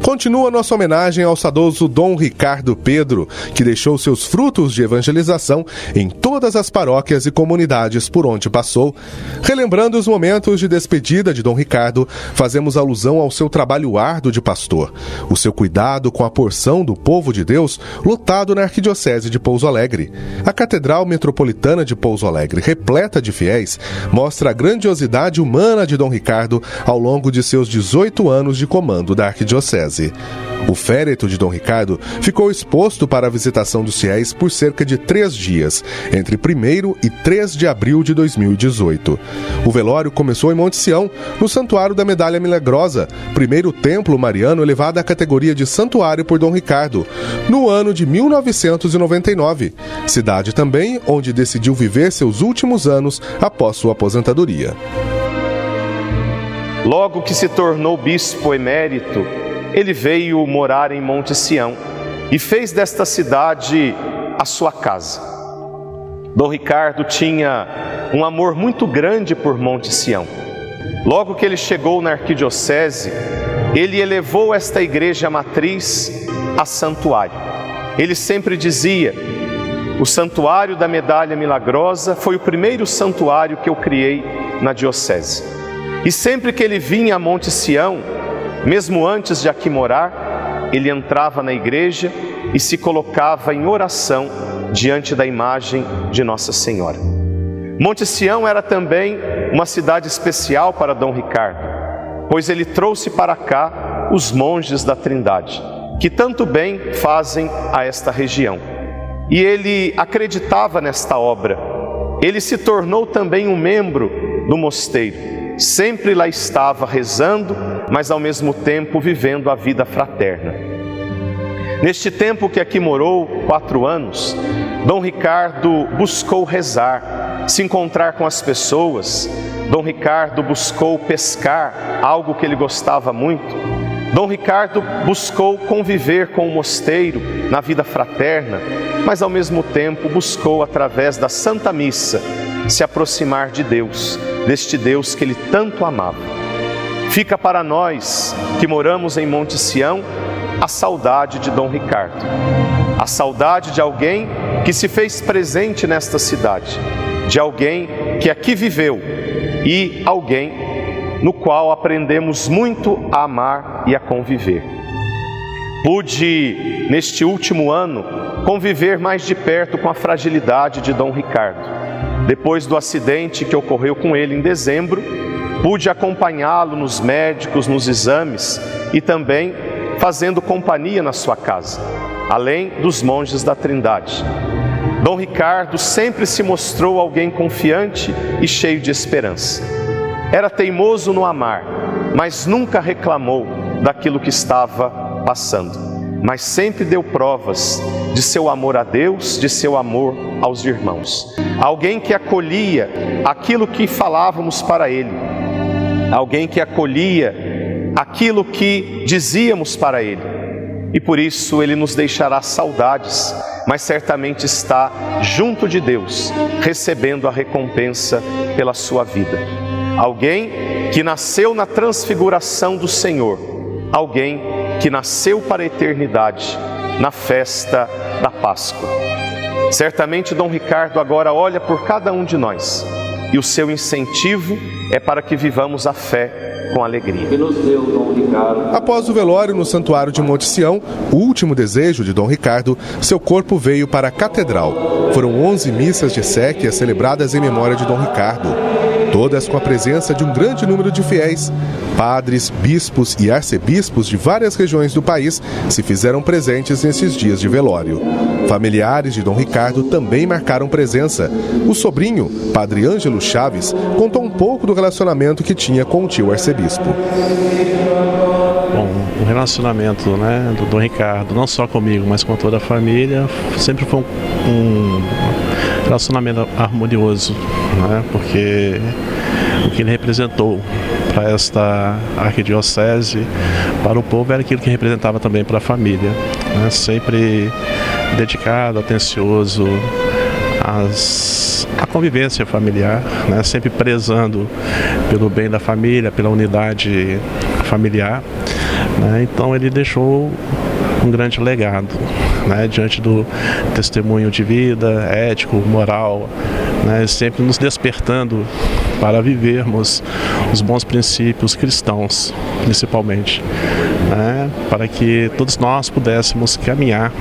Continua nossa homenagem ao saudoso Dom Ricardo Pedro, que deixou seus frutos de evangelização em todas as paróquias e comunidades por onde passou. Relembrando os momentos de despedida de Dom Ricardo, fazemos alusão ao seu trabalho árduo de pastor, o seu cuidado com a porção do povo de Deus lotado na Arquidiocese de Pouso Alegre. A Catedral Metropolitana de Pouso Alegre, repleta de fiéis, mostra a grandiosidade humana de Dom Ricardo ao longo de seus 18 anos de comando da Arquidiocese. O féretro de Dom Ricardo ficou exposto para a visitação dos fiéis por cerca de 3 dias, entre 1º e 3 de abril de 2018. O velório começou em Monte Sião, no Santuário da Medalha Milagrosa, primeiro templo mariano elevado à categoria de santuário por Dom Ricardo, no ano de 1999, cidade também onde decidiu viver seus últimos anos após sua aposentadoria. Logo que se tornou bispo emérito, ele veio morar em Monte Sião e fez desta cidade a sua casa. Dom Ricardo tinha um amor muito grande por Monte Sião. Logo que ele chegou na arquidiocese, ele elevou esta igreja matriz a santuário. Ele sempre dizia: o santuário da Medalha Milagrosa foi o primeiro santuário que eu criei na diocese. E sempre que ele vinha a Monte Sião, mesmo antes de aqui morar, ele entrava na igreja e se colocava em oração diante da imagem de Nossa Senhora. Monte Sião era também uma cidade especial para Dom Ricardo, pois ele trouxe para cá os monges da Trindade, que tanto bem fazem a esta região. E ele acreditava nesta obra. Ele se tornou também um membro do mosteiro. Sempre lá estava rezando, mas ao mesmo tempo vivendo a vida fraterna. Neste tempo que aqui morou, 4 anos, Dom Ricardo buscou rezar, se encontrar com as pessoas. Dom Ricardo buscou pescar, algo que ele gostava muito. Dom Ricardo buscou conviver com o mosteiro na vida fraterna, mas ao mesmo tempo buscou, através da Santa Missa, se aproximar de Deus, deste Deus que ele tanto amava. Fica para nós que moramos em Monte Sião a saudade de Dom Ricardo, a saudade de alguém que se fez presente nesta cidade, de alguém que aqui viveu e alguém no qual aprendemos muito a amar e a conviver. Pude, neste último ano, conviver mais de perto com a fragilidade de Dom Ricardo. Depois do acidente que ocorreu com ele em dezembro, pude acompanhá-lo nos médicos, nos exames e também fazendo companhia na sua casa, além dos monges da Trindade. Dom Ricardo sempre se mostrou alguém confiante e cheio de esperança. Era teimoso no amar, mas nunca reclamou daquilo que estava passando, mas sempre deu provas de seu amor a Deus, de seu amor aos irmãos. Alguém que acolhia aquilo que falávamos para ele, alguém que acolhia aquilo que dizíamos para ele. E por isso ele nos deixará saudades, mas certamente está junto de Deus, recebendo a recompensa pela sua vida. Alguém que nasceu na transfiguração do Senhor, alguém que nasceu para a eternidade, na festa da Páscoa. Certamente Dom Ricardo agora olha por cada um de nós, e o seu incentivo é para que vivamos a fé com alegria. Após o velório no Santuário de Monte Sião, o último desejo de Dom Ricardo, seu corpo veio para a Catedral. Foram 11 missas de exéquias celebradas em memória de Dom Ricardo, todas com a presença de um grande número de fiéis. Padres, bispos e arcebispos de várias regiões do país se fizeram presentes nesses dias de velório. Familiares de Dom Ricardo também marcaram presença. O sobrinho, Padre Ângelo Chaves, contou um pouco do relacionamento que tinha com o tio arcebispo. Bom, o relacionamento, do Dom Ricardo, não só comigo, mas com toda a família, sempre foi um relacionamento harmonioso, porque o que ele representou para esta arquidiocese, para o povo, era aquilo que representava também para a família, sempre dedicado, atencioso à convivência familiar, sempre prezando pelo bem da família, pela unidade familiar, né? Então ele deixou um grande legado, né? Diante do testemunho de vida, ético, moral, né? Sempre nos despertando para vivermos os bons princípios cristãos, principalmente, né? Para que todos nós pudéssemos caminhar,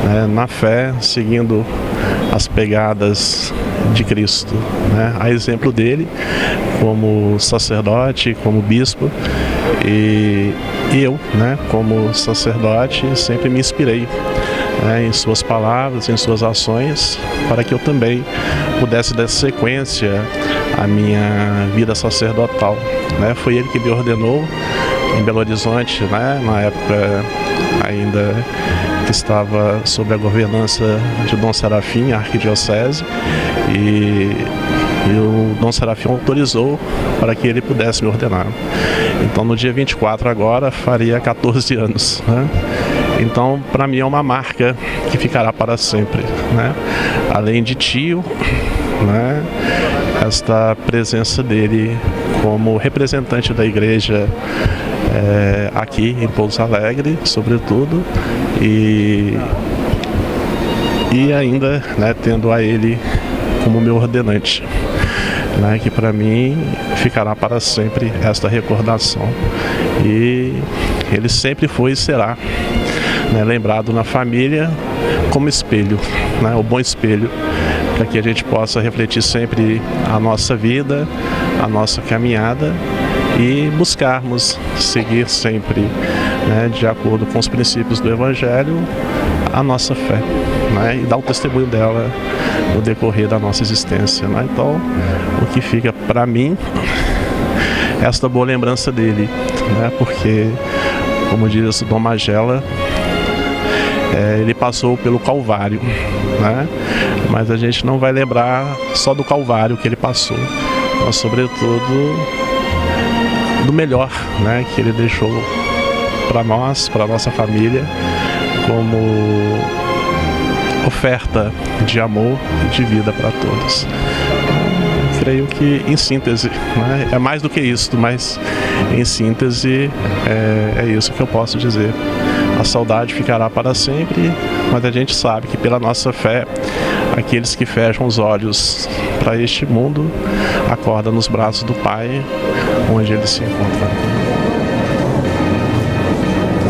né, na fé, seguindo as pegadas de Cristo, né? A exemplo dele, como sacerdote, como bispo, e eu, né, como sacerdote, sempre me inspirei, né, em suas palavras, em suas ações, para que eu também pudesse dar sequência à minha vida sacerdotal, né? Foi ele que me ordenou em Belo Horizonte, né, na época ainda que estava sob a governança de Dom Serafim, a arquidiocese, e o Dom Serafim autorizou para que ele pudesse me ordenar. Então, no dia 24 agora, faria 14 anos, né? Então, para mim é uma marca que ficará para sempre, né? Além de tio, né, esta presença dele como representante da igreja aqui em Pouso Alegre, sobretudo, e ainda, né, tendo a ele como meu ordenante, né, que para mim ficará para sempre esta recordação. E ele sempre foi e será, né, lembrado na família como espelho, né, o bom espelho, para que a gente possa refletir sempre a nossa vida, a nossa caminhada e buscarmos seguir sempre, né, de acordo com os princípios do Evangelho, a nossa fé, né, e dar o testemunho dela no decorrer da nossa existência, né? Então, o que fica para mim é esta boa lembrança dele, né, porque, como diz Dom Magela, ele passou pelo Calvário, né? Mas a gente não vai lembrar só do Calvário que ele passou, mas sobretudo do melhor, né, que ele deixou para nós, para a nossa família, como oferta de amor e de vida para todos. Creio que, em síntese, né, é mais do que isso, mas em síntese é isso que eu posso dizer. A saudade ficará para sempre, mas a gente sabe que pela nossa fé, aqueles que fecham os olhos para este mundo acordam nos braços do Pai, onde ele se encontra.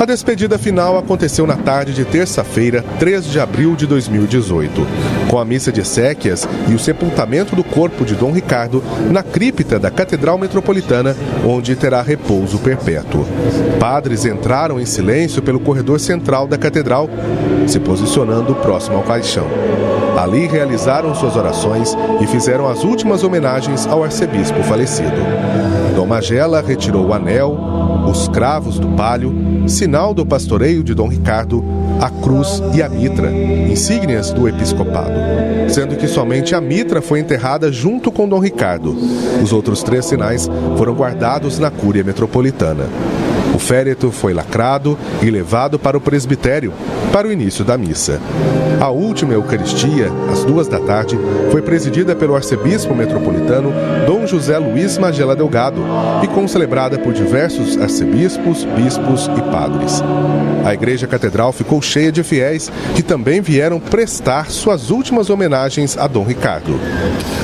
A despedida final aconteceu na tarde de terça-feira, 3 de abril de 2018, com a missa de exéquias e o sepultamento do corpo de Dom Ricardo na cripta da Catedral Metropolitana, onde terá repouso perpétuo. Padres entraram em silêncio pelo corredor central da catedral, se posicionando próximo ao caixão. Ali realizaram suas orações e fizeram as últimas homenagens ao arcebispo falecido. Dom Magela retirou o anel, os cravos do palio, sinal do pastoreio de Dom Ricardo, a cruz e a mitra, insígnias do episcopado, sendo que somente a mitra foi enterrada junto com Dom Ricardo. Os outros 3 sinais foram guardados na Cúria Metropolitana. O féretro foi lacrado e levado para o presbitério, para o início da missa. A última Eucaristia, às 2 da tarde, foi presidida pelo arcebispo metropolitano Dom José Luiz Magela Delgado e concelebrada por diversos arcebispos, bispos e padres. A Igreja Catedral ficou cheia de fiéis que também vieram prestar suas últimas homenagens a Dom Ricardo.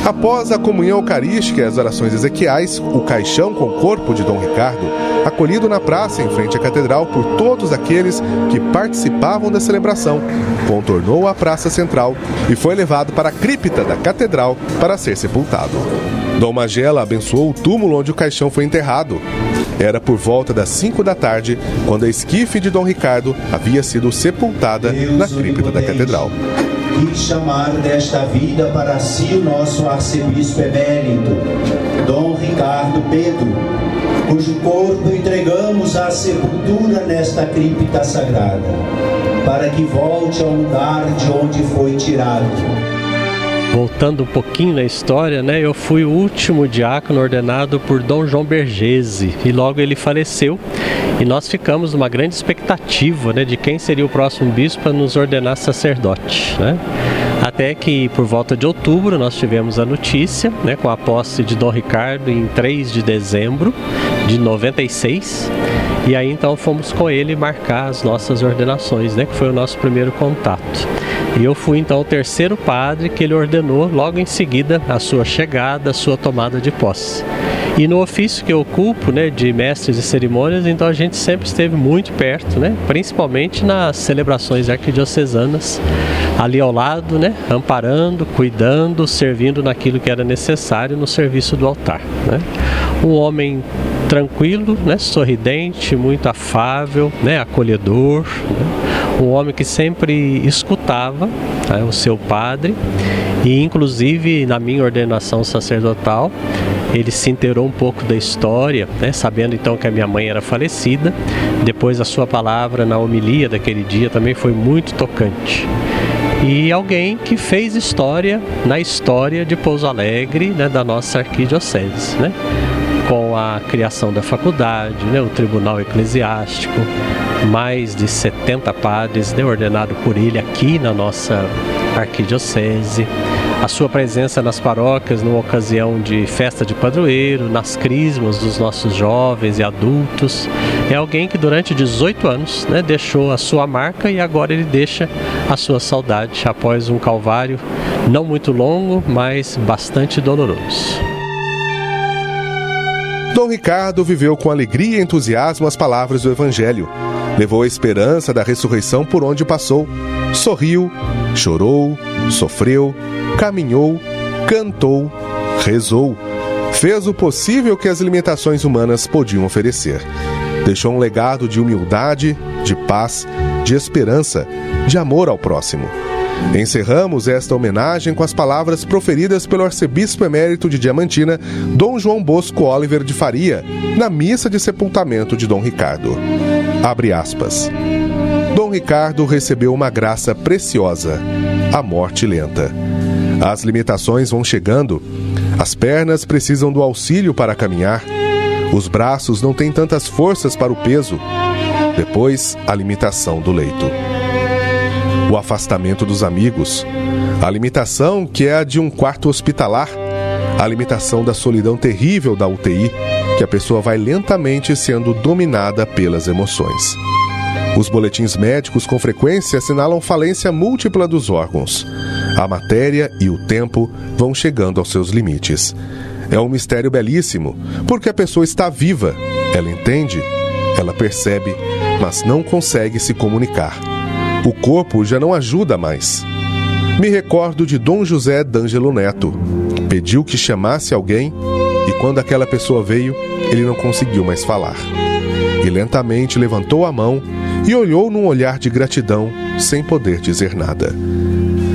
Após a comunhão eucarística e as orações ezequiais, o caixão com o corpo de Dom Ricardo, acolhido na praça em frente à catedral por todos aqueles que participavam da celebração, contornou a praça central e foi levado para a cripta da catedral para ser sepultado. Dom Magela abençoou o túmulo onde o caixão foi enterrado. Era por volta das 5 da tarde, quando a esquife de Dom Ricardo havia sido sepultada na cripta da catedral. Quis chamar desta vida para si o nosso arcebispo emérito, Dom Ricardo Pedro, cujo corpo entregamos à sepultura nesta cripta sagrada, para que volte ao lugar de onde foi tirado. Voltando um pouquinho na história, né, eu fui o último diácono ordenado por Dom João Bergese e logo ele faleceu e nós ficamos numa grande expectativa, né, de quem seria o próximo bispo para nos ordenar sacerdote, né? Até que por volta de outubro nós tivemos a notícia, né, com a posse de Dom Ricardo em 3 de dezembro de 96. E aí então fomos com ele marcar as nossas ordenações, né, que foi o nosso primeiro contato. E eu fui então o terceiro padre que ele ordenou logo em seguida a sua chegada, a sua tomada de posse. E no ofício que eu ocupo, né, de mestres de cerimônias, então a gente sempre esteve muito perto, né, principalmente nas celebrações arquidiocesanas, ali ao lado, né, amparando, cuidando, servindo naquilo que era necessário no serviço do altar, né. Um homem tranquilo, né, sorridente, muito afável, né, acolhedor, né, um homem que sempre escutava, né, o seu padre, e inclusive na minha ordenação sacerdotal ele se inteirou um pouco da história, né, sabendo então que a minha mãe era falecida. Depois a sua palavra na homilia daquele dia também foi muito tocante. E alguém que fez história na história de Pouso Alegre, né, da nossa arquidiocese, né? Com a criação da faculdade, né, o tribunal eclesiástico, mais de 70 padres, né, ordenados por ele aqui na nossa arquidiocese, a sua presença nas paróquias numa ocasião de festa de padroeiro, nas crismas dos nossos jovens e adultos. É alguém que durante 18 anos, né, deixou a sua marca e agora ele deixa a sua saudade após um calvário não muito longo, mas bastante doloroso. Dom Ricardo viveu com alegria e entusiasmo as palavras do Evangelho. Levou a esperança da ressurreição por onde passou. Sorriu, chorou, sofreu, caminhou, cantou, rezou. Fez o possível que as limitações humanas podiam oferecer. Deixou um legado de humildade, de paz, de esperança, de amor ao próximo. Encerramos esta homenagem com as palavras proferidas pelo arcebispo emérito de Diamantina, Dom João Bosco Oliver de Faria, na missa de sepultamento de Dom Ricardo. Abre aspas. Dom Ricardo recebeu uma graça preciosa, a morte lenta. As limitações vão chegando, as pernas precisam do auxílio para caminhar, os braços não têm tantas forças para o peso, depois a limitação do leito. O afastamento dos amigos, a limitação que é a de um quarto hospitalar, a limitação da solidão terrível da UTI, que a pessoa vai lentamente sendo dominada pelas emoções. Os boletins médicos com frequência assinalam falência múltipla dos órgãos. A matéria e o tempo vão chegando aos seus limites. É um mistério belíssimo, porque a pessoa está viva, ela entende, ela percebe, mas não consegue se comunicar. O corpo já não ajuda mais. Me recordo de Dom José d'Angelo Neto. Pediu que chamasse alguém e quando aquela pessoa veio, ele não conseguiu mais falar. E lentamente levantou a mão e olhou num olhar de gratidão, sem poder dizer nada.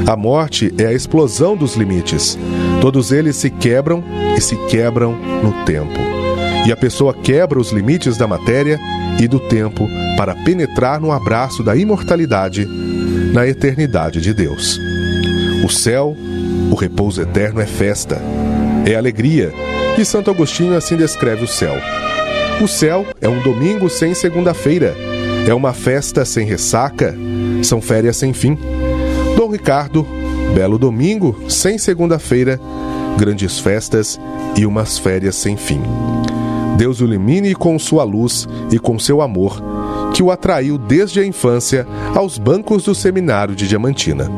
A morte é a explosão dos limites. Todos eles se quebram e se quebram no tempo. E a pessoa quebra os limites da matéria e do tempo para penetrar no abraço da imortalidade, na eternidade de Deus. O céu, o repouso eterno é festa, é alegria, e Santo Agostinho assim descreve o céu. O céu é um domingo sem segunda-feira, é uma festa sem ressaca, são férias sem fim. Dom Ricardo, belo domingo sem segunda-feira, grandes festas e umas férias sem fim. Deus o ilumine com sua luz e com seu amor, que o atraiu desde a infância aos bancos do seminário de Diamantina.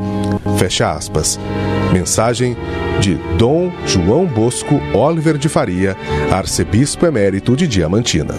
Fecha aspas. Mensagem de Dom João Bosco Oliver de Faria, arcebispo emérito de Diamantina.